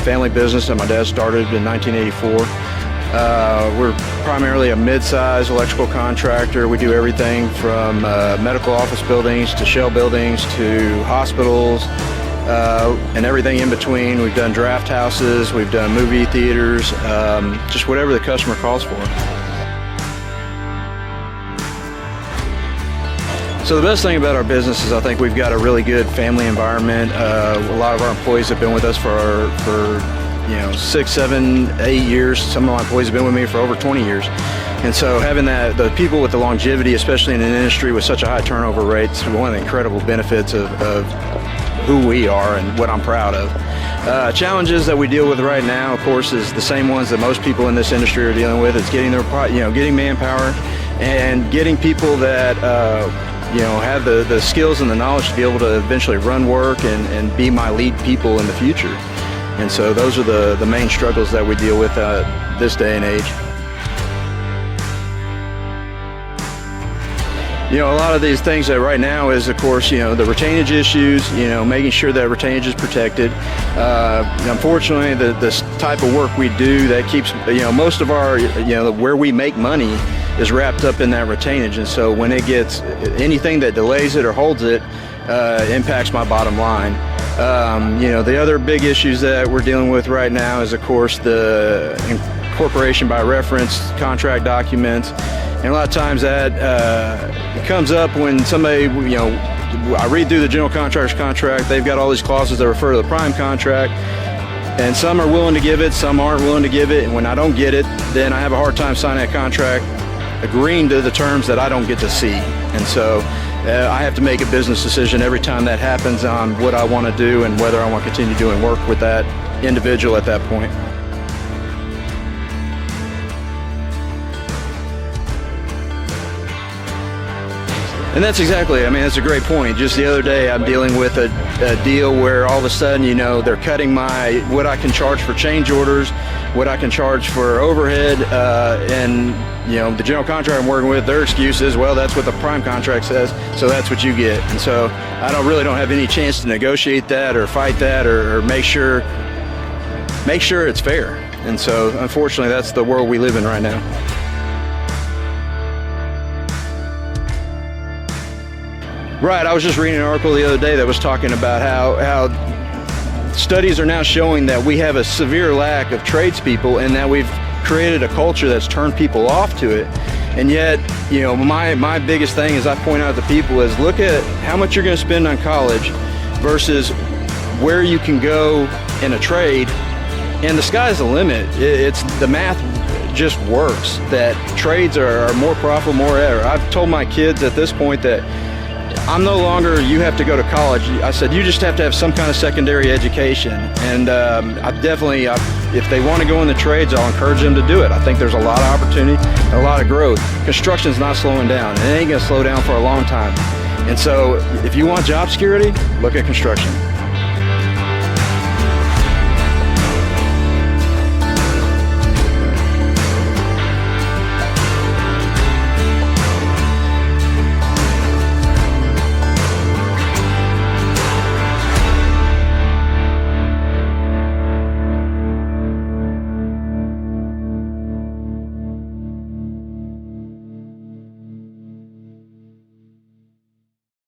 family business that my dad started in 1984. We're primarily a mid-size electrical contractor. We do everything from medical office buildings to shell buildings to hospitals and everything in between. We've done draft houses, we've done movie theaters, just whatever the customer calls for. So the best thing about our business is I think we've got a really good family environment. A lot of our employees have been with us for 6, 7, 8 years. Some of my employees have been with me for over 20 years. And so having the people with the longevity, especially in an industry with such a high turnover rate, is one of the incredible benefits of who we are and what I'm proud of. Challenges that we deal with right now, of course, is the same ones that most people in this industry are dealing with. It's getting getting manpower and getting people that have the skills and the knowledge to be able to eventually run work and be my lead people in the future. And so those are the main struggles that we deal with this day and age. A lot of these things that right now is, of course, the retainage issues, making sure that retainage is protected. Unfortunately, this type of work we do, that keeps, most of our, where we make money is wrapped up in that retainage. And so when it gets, anything that delays it or holds it, impacts my bottom line. The other big issues that we're dealing with right now is, of course, the incorporation by reference contract documents. And a lot of times that comes up when somebody, I read through the general contractor's contract, they've got all these clauses that refer to the prime contract, and some are willing to give it, some aren't willing to give it, and when I don't get it, then I have a hard time signing that contract, agreeing to the terms that I don't get to see. And so I have to make a business decision every time that happens on what I want to do and whether I want to continue doing work with that individual at that point. And that's exactly, that's a great point. Just the other day, I'm dealing with a deal where all of a sudden, they're cutting what I can charge for change orders, what I can charge for overhead, and the general contractor I'm working with, their excuse is, well, that's what the prime contract says, so that's what you get. And so I really don't have any chance to negotiate that or fight that or make sure it's fair. And so unfortunately, that's the world we live in right now. Right, I was just reading an article the other day that was talking about how studies are now showing that we have a severe lack of tradespeople and that we've created a culture that's turned people off to it. And yet, my biggest thing is I point out to people is look at how much you're going to spend on college versus where you can go in a trade, and the sky's the limit. It's the math just works, that trades are more profitable, more ever. I've told my kids at this point that I'm no longer, you have to go to college. I said, you just have to have some kind of secondary education. And if they want to go in the trades, I'll encourage them to do it. I think there's a lot of opportunity, a lot of growth. Construction's not slowing down, and it ain't gonna slow down for a long time. And so if you want job security, look at construction.